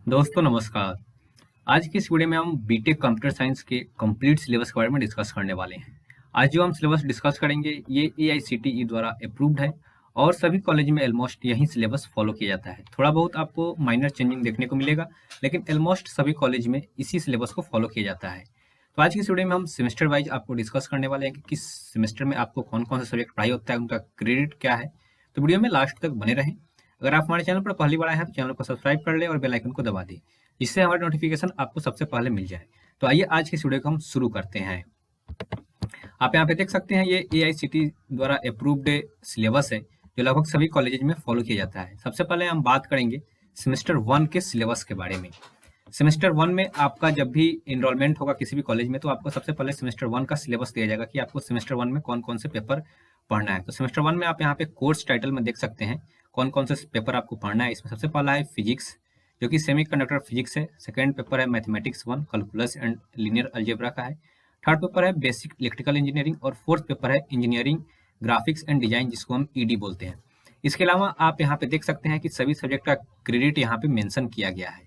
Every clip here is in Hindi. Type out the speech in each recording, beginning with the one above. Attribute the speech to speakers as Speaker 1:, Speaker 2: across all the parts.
Speaker 1: दोस्तों नमस्कार। आज की इस वीडियो में हम बीटेक कंप्यूटर साइंस के कंप्लीट सिलेबस के बारे में डिस्कस करने वाले हैं। आज जो हम सिलेबस डिस्कस करेंगे ये एआईसीटीई द्वारा अप्रूव्ड है और सभी कॉलेज में ऑलमोस्ट यही सिलेबस फॉलो किया जाता है। थोड़ा बहुत आपको माइनर चेंजिंग देखने को मिलेगा, लेकिन ऑलमोस्ट सभी कॉलेज में इसी सिलेबस को फॉलो किया जाता है। तो आज की इस वीडियो में हम सेमेस्टर वाइज आपको डिस्कस करने वाले हैं कि किस सेमेस्टर में आपको कौन कौन सा सब्जेक्ट पढ़ाई होता है, उनका क्रेडिट क्या है। तो वीडियो में लास्ट तक बने रहें। अगर आप हमारे चैनल पर पहली बार आए हैं तो चैनल को सब्सक्राइब कर ले और बेल आइकन को दबा दें, जिससे हमारी नोटिफिकेशन आपको सबसे पहले मिल जाए। तो आइए आज की इस वीडियो को हम शुरू करते हैं। आप यहाँ पे देख सकते हैं ये एआईसीटीई द्वारा अप्रूव्ड सिलेबस है जो लगभग सभी कॉलेजेज में फॉलो किया जाता है। सबसे पहले हम बात करेंगे सेमेस्टर 1 के सिलेबस के बारे में। सेमेस्टर 1 में आपका जब भी इनरोलमेंट होगा किसी भी कॉलेज में तो आपको सबसे पहले सेमेस्टर 1 का सिलेबस दिया जाएगा कि आपको सेमेस्टर 1 में कौन कौन से पेपर पढ़ना है। तो सेमेस्टर 1 में आप यहाँ पे कोर्स टाइटल में देख सकते हैं कौन कौन से पेपर आपको पढ़ना है। इसमें सबसे पहला है फिजिक्स, जो कि सेमीकंडक्टर फिजिक्स है। सेकेंड पेपर है mathematics 1, calculus and linear algebra का है। थर्ड पेपर है बेसिक इलेक्ट्रिकल इंजीनियरिंग और फोर्थ पेपर है इंजीनियरिंग ग्राफिक्स एंड डिजाइन, जिसको हम ईडी बोलते हैं। इसके अलावा आप यहाँ पे देख सकते हैं कि सभी सब्जेक्ट का क्रेडिट यहाँ पे मेंशन किया गया है।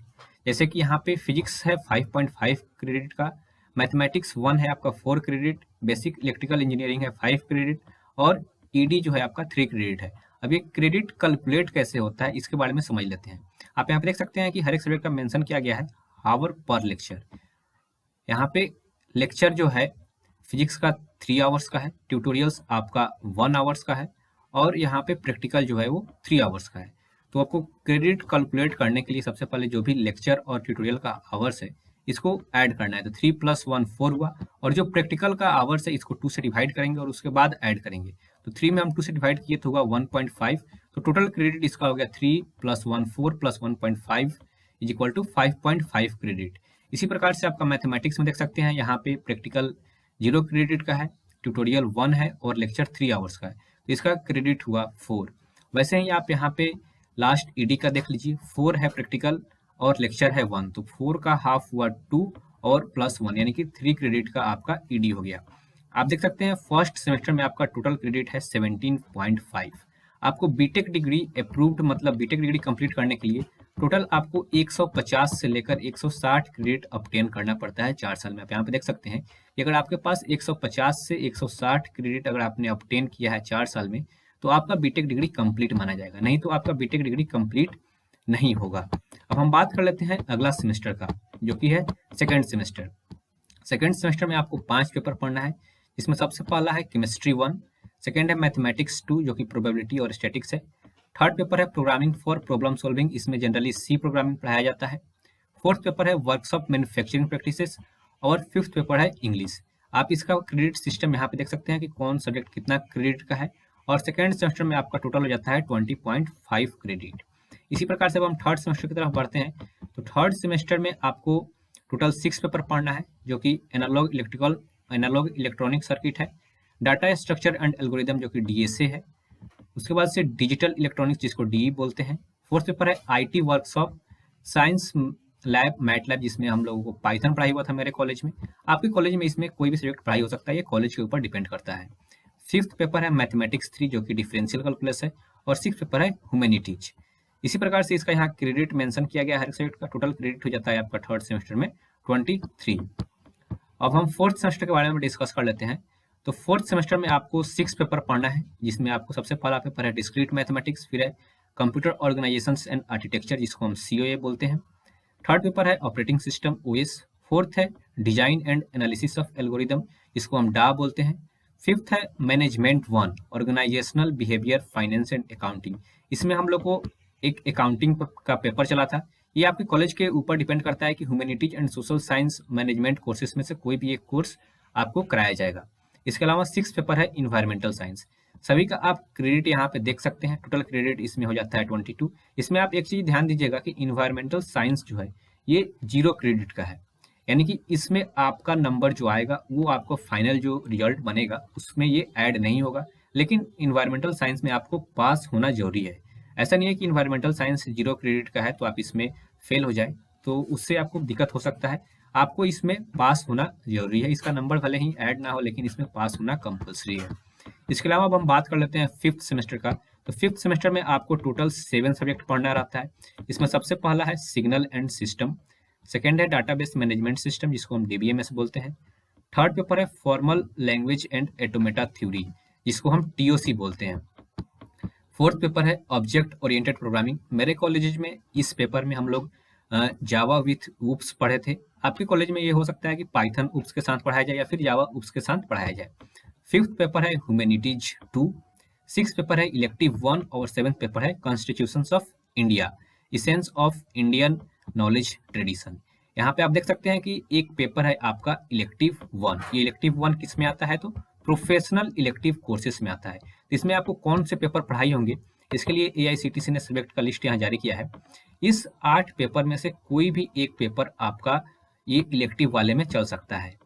Speaker 1: जैसे कि यहाँ पे फिजिक्स है 5.5 क्रेडिट का, मैथमेटिक्स 1 है आपका 4 क्रेडिट, बेसिक इलेक्ट्रिकल इंजीनियरिंग है 5 क्रेडिट और ईडी जो है आपका 3 क्रेडिट है। अब ये क्रेडिट कैलकुलेट कैसे होता है इसके बारे में समझ लेते हैं। आप यहाँ पे देख सकते हैं कि हर एक सब्जेक्ट का मेंशन किया गया है आवर पर लेक्चर। यहाँ पे लेक्चर जो है फिजिक्स का 3 आवर्स का है, ट्यूटोरियल्स आपका 1 आवर्स का है और यहाँ पे प्रैक्टिकल जो है वो 3 आवर्स का है। तो आपको क्रेडिट कैलकुलेट करने के लिए सबसे पहले जो भी लेक्चर और ट्यूटोरियल का आवर्स है इसको ऐड करना है। तो 3 + 1 4 हुआ और जो प्रैक्टिकल का आवर्स है इसको 2 से डिवाइड करेंगे और उसके बाद ऐड करेंगे। तो 3 में हम 2 से डिवाइड किए तो होगा 1.5। तो टोटल क्रेडिट इसका हो गया 3 + 1 4 + 1.5 = 5.5 क्रेडिट। इसी प्रकार से आपका मैथमेटिक्स में देख सकते हैं यहाँ पे प्रैक्टिकल 0 क्रेडिट का है, ट्यूटोरियल 1 है और लेक्चर 3 आवर्स का है। तो इसका क्रेडिट हुआ 4। वैसे ही आप यहाँ पे लास्ट ईडी का देख लीजिए, 4 है प्रैक्टिकल और लेक्चर है 1, तो 4 का हाफ हुआ 2 और +1 यानी कि 3 क्रेडिट का आपका ईडी हो गया। आप देख सकते हैं फर्स्ट सेमेस्टर में आपका टोटल क्रेडिट है 17.5। आपको बीटेक डिग्री अप्रूव्ड मतलब बीटेक डिग्री कंप्लीट करने के लिए टोटल आपको 150 से लेकर 160 क्रेडिट ऑब्टेन करना पड़ता है 4 साल में। आप यहाँ पे देख सकते हैं कि अगर आपके पास 150 से 160 क्रेडिट अगर आपने ऑब्टेन किया है 4 साल में तो आपका बीटेक डिग्री कंप्लीट माना जाएगा, नहीं तो आपका बीटेक डिग्री कंप्लीट नहीं होगा। अब हम बात कर लेते हैं अगला सेमेस्टर का, जो कि है सेकेंड सेमेस्टर। सेकेंड सेमेस्टर में आपको 5 पेपर पढ़ना है, जिसमें सबसे पहला है केमिस्ट्री 1, सेकेंड है मैथमेटिक्स 2 जो कि प्रोबेबिलिटी और स्टैटिक्स है। थर्ड पेपर है प्रोग्रामिंग फॉर प्रॉब्लम सॉल्विंग, इसमें जनरली सी प्रोग्रामिंग पढ़ाया जाता है। फोर्थ पेपर है वर्कशॉप मैन्युफैक्चरिंग प्रैक्टिसेस और फिफ्थ पेपर है इंग्लिश। आप इसका क्रेडिट सिस्टम यहाँ पे देख सकते हैं कि कौन सब्जेक्ट कितना क्रेडिट का है और सेकेंड सेमेस्टर में आपका टोटल हो जाता है 20.5 क्रेडिट। इसी प्रकार से अब हम थर्ड सेमेस्टर की तरफ बढ़ते हैं। तो थर्ड सेमेस्टर में आपको टोटल 6 पेपर पढ़ना है, जो कि एनालॉग इलेक्ट्रॉनिक सर्किट है, डाटा स्ट्रक्चर एंड एल्गोरिदम जो कि डीएसए है, उसके बाद से डिजिटल इलेक्ट्रॉनिक्स जिसको डीई बोलते हैं। फोर्थ पेपर है IT workshop, science lab, MATLAB, जिसमें हम लोगों को पाइथन पढ़ाई हुआ था मेरे कॉलेज में। आपके कॉलेज में इसमें कोई भी सब्जेक्ट पढ़ाई हो सकता है, ये कॉलेज के ऊपर डिपेंड करता है। फिफ्थ पेपर है मैथमेटिक्स 3 जो कि डिफरेंशियल कैलकुलस है और सिक्स पेपर है ह्यूमैनिटीज। इसी प्रकार से इसका यहाँ क्रेडिट मेंशन किया गया है, हर एक सब्जेक्ट का टोटल क्रेडिट हो जाता है आपका थर्ड सेमेस्टर में 23। अब हम फोर्थ सेमेस्टर के बारे में डिस्कस कर लेते हैं। तो फोर्थ सेमेस्टर में आपको 6 पेपर पढ़ना है, जिसमें आपको सबसे पहला पेपर है डिस्क्रीट मैथमेटिक्स, फिर है कंप्यूटर ऑर्गेनाइजेशंस एंड आर्किटेक्चर जिसको हम सीओए बोलते हैं। थर्ड पेपर है ऑपरेटिंग सिस्टम ओएस। फोर्थ है design and analysis of algorithm जिसको हम डा बोलते हैं। फिफ्थ है management 1 organisational behaviour finance and accounting. इसमें हम लोग को एक अकाउंटिंग का पेपर चला था। ये आपके कॉलेज के ऊपर डिपेंड करता है कि humanities and social science management courses में से कोई भी एक कोर्स आपको कराया जाएगा। इसके अलावा 6 पेपर है इन्वायरमेंटल साइंस। सभी का आप क्रेडिट यहाँ पे देख सकते हैं, टोटल क्रेडिट इसमें हो जाता है 22। इसमें आप एक चीज ध्यान दीजिएगा कि इन्वायरमेंटल साइंस जो है ये 0 क्रेडिट का है, यानी कि इसमें आपका नंबर जो आएगा वो आपको फाइनल जो रिजल्ट बनेगा उसमें ये ऐड नहीं होगा, लेकिन इन्वायरमेंटल साइंस में आपको पास होना जरूरी है। ऐसा नहीं है कि इन्वायरमेंटल साइंस 0 क्रेडिट का है तो आप इसमें फेल हो जाए, तो उससे आपको दिक्कत हो सकता है। आपको इसमें पास होना जरूरी है, इसका नंबर भले ही ऐड ना हो लेकिन इसमें पास होना कंपलसरी है। इसके अलावा अब हम बात कर लेते हैं फिफ्थ सेमेस्टर का। तो 5th सेमेस्टर में आपको टोटल 7 सब्जेक्ट पढ़ना रहता है। इसमें सबसे पहला है सिग्नल एंड सिस्टम, सेकेंड है डाटाबेस मैनेजमेंट सिस्टम जिसको हम डीबीएमएस बोलते हैं, थर्ड पेपर है formal language and automata theory जिसको हम टीओसी बोलते हैं, फोर्थ पेपर है ऑब्जेक्ट ओरिएंटेड प्रोग्रामिंग। मेरे कॉलेज में इस पेपर में हम लोग जावा विथ ऊप्स पढ़े थे। आपके कॉलेज में ये हो सकता है कि पाइथन ऊप्स के साथ पढ़ाया जाए या फिर जावा ऊप्स के साथ पढ़ाया जाए। फिफ्थ पेपर है ह्यूमैनिटीज 2, सिक्स पेपर है इलेक्टिव 1 और सेवेंथ पेपर है constitutions of India, essence of Indian knowledge tradition. यहाँ पे आप देख सकते हैं कि एक पेपर है आपका इलेक्टिव 1। ये इलेक्टिव 1 किस में आता है? तो प्रोफेशनल इलेक्टिव कोर्सेज में आता है। तो इसमें आपको कौन से पेपर पढ़ाई होंगे, इसके लिए एआईसीटीसी ने सब्जेक्ट का लिस्ट यहाँ जारी किया है। इस 8 पेपर में से कोई भी एक पेपर आपका ये इलेक्टिव वाले में चल सकता है।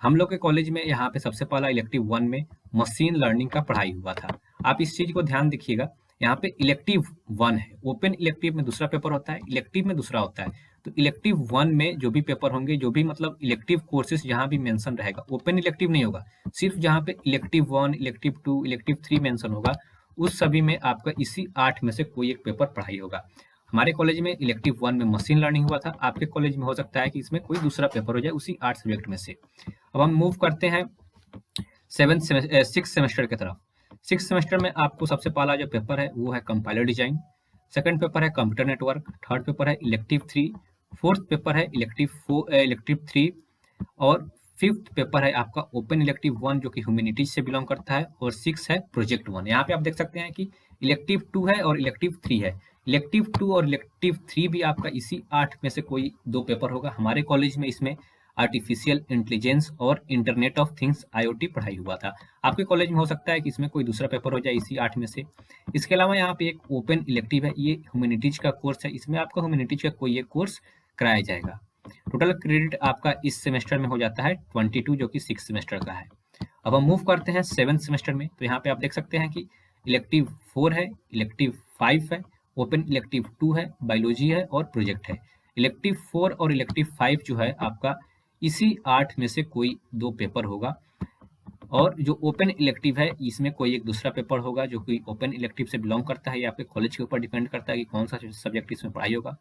Speaker 1: हम लोग के कॉलेज में यहाँ पे सबसे पहला इलेक्टिव 1 में मशीन लर्निंग का पढ़ाई हुआ था। आप इस चीज को ध्यान देखिएगा, यहाँ पे इलेक्टिव 1 है, ओपन इलेक्टिव में दूसरा पेपर होता है, इलेक्टिव में दूसरा होता है। तो इलेक्टिव 1 में जो भी पेपर होंगे, जो भी मतलब इलेक्टिव कोर्सेज जहाँ भी मेंशन रहेगा, ओपन इलेक्टिव नहीं होगा, सिर्फ जहाँ पे इलेक्टिव 1, इलेक्टिव 2, इलेक्टिव 3 मेंशन होगा, उस सभी में आपका इसी 8 में से कोई एक पेपर पढ़ाई होगा। हमारे कॉलेज में इलेक्टिव 1 में मशीन लर्निंग हुआ था, आपके कॉलेज में हो सकता है कि इसमें कोई दूसरा पेपर हो जाए उसी 8 सब्जेक्ट में से। अब हम मूव करते हैं सिक्स सेमेस्टर की तरफ। सिक्स सेमेस्टर में आपको सबसे पहला जो पेपर है वो है कंपाइलर डिजाइन, सेकंड पेपर है कंप्यूटर नेटवर्क, थर्ड पेपर है इलेक्टिव 3, फोर्थ पेपर है इलेक्टिव 3 और फिफ्थ पेपर है आपका ओपन इलेक्टिव 1 जो कि ह्यूमैनिटीज से बिलोंग करता है, और 6 है प्रोजेक्ट 1। यहाँ पे आप देख सकते हैं कि इलेक्टिव 2 है और इलेक्टिव 3 है। इलेक्टिव 2 और इलेक्टिव 3 भी आपका इसी 8 में से कोई 2 पेपर होगा। हमारे कॉलेज में इसमें आर्टिफिशियल इंटेलिजेंस और इंटरनेट ऑफ थिंग्स आईओटी पढ़ाई हुआ था। आपके कॉलेज में हो सकता है कि इसमें कोई दूसरा पेपर हो जाए इसी 8 में से। इसके अलावा यहाँ पे एक ओपन इलेक्टिव है, ये ह्यूमैनिटीज का कोर्स है, इसमें आपका ह्यूमैनिटीज का कोई एक कोर्स कराया जाएगा। टोटल क्रेडिट आपका इस सेमेस्टर में हो जाता है 22 जो कि 6 सेमेस्टर का है। अब हम मूव करते हैं 7th सेमेस्टर में। तो यहाँ पे आप देख सकते हैं कि इलेक्टिव 4 है, इलेक्टिव 5 है, ओपन इलेक्टिव 2 है, बायोलॉजी है और प्रोजेक्ट है। इलेक्टिव 4 और इलेक्टिव 5 जो है आपका इसी 8 में से कोई 2 पेपर होगा, और जो ओपन इलेक्टिव है इसमें कोई एक दूसरा पेपर होगा जो कि ओपन इलेक्टिव से बिलोंग करता है। ये आपके कॉलेज के ऊपर डिपेंड करता है कि कौन सा सब्जेक्ट इसमें पढ़ाई होगा।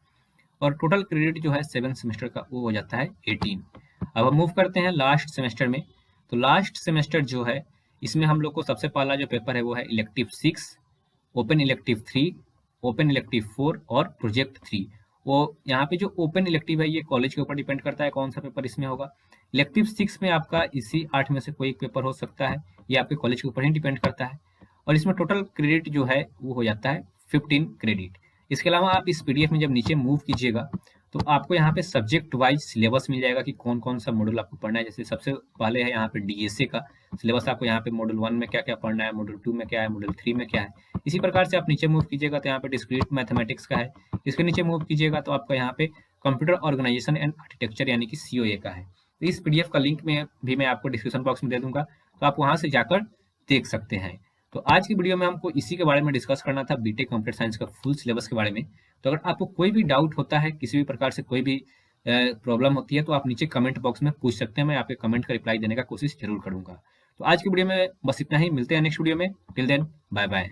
Speaker 1: और टोटल क्रेडिट जो है 7 सेमेस्टर का वो हो जाता है 18। अब हम मूव करते हैं लास्ट सेमेस्टर में। तो लास्ट सेमेस्टर जो है इसमें हम लोग को सबसे पहला जो पेपर है वो है elective 6, open elective 3, open elective 4 और प्रोजेक्ट 3। वो यहाँ पे जो ओपन इलेक्टिव है ये कॉलेज के ऊपर डिपेंड करता है कौन सा पेपर इसमें होगा। इलेक्टिव 6 में आपका इसी 8 में से कोई एक पेपर हो सकता है, ये आपके कॉलेज के ऊपर ही डिपेंड करता है। और इसमें टोटल क्रेडिट जो है वो हो जाता है 15 क्रेडिट। इसके अलावा आप इस पीडीएफ में जब नीचे मूव कीजिएगा तो आपको यहाँ पे सब्जेक्ट वाइज सिलेबस मिल जाएगा कि कौन कौन सा मॉड्यूल आपको पढ़ना है। जैसे सबसे पहले है यहाँ पे डीएसए का सिलेबस, आपको यहाँ पे मॉड्यूल 1 में क्या क्या पढ़ना है, मॉड्यूल 2 में क्या है, मॉड्यूल 3 में क्या है। इसी प्रकार से आप नीचे मूव कीजिएगा तो यहाँ पे डिस्क्रीट मैथमेटिक्स का है, इसके नीचे मूव कीजिएगा तो आपका यहाँ पे कंप्यूटर ऑर्गेनाइजेशन एंड आर्किटेक्चर यानी कि सीओए का है। तो इस पीडीएफ का लिंक में भी मैं आपको डिस्क्रिप्शन बॉक्स में दे दूंगा, तो आप वहाँ से जाकर देख सकते हैं। तो आज की वीडियो में हमको इसी के बारे में डिस्कस करना था, बीटेक कंप्यूटर साइंस का फुल सिलेबस के बारे में। तो अगर आपको कोई भी डाउट होता है, किसी भी प्रकार से कोई भी प्रॉब्लम होती है तो आप नीचे कमेंट बॉक्स में पूछ सकते हैं, मैं आपके कमेंट का रिप्लाई देने का कोशिश जरूर करूंगा। तो आज की वीडियो में बस इतना ही, मिलते हैं नेक्स्ट वीडियो में। Till then bye bye.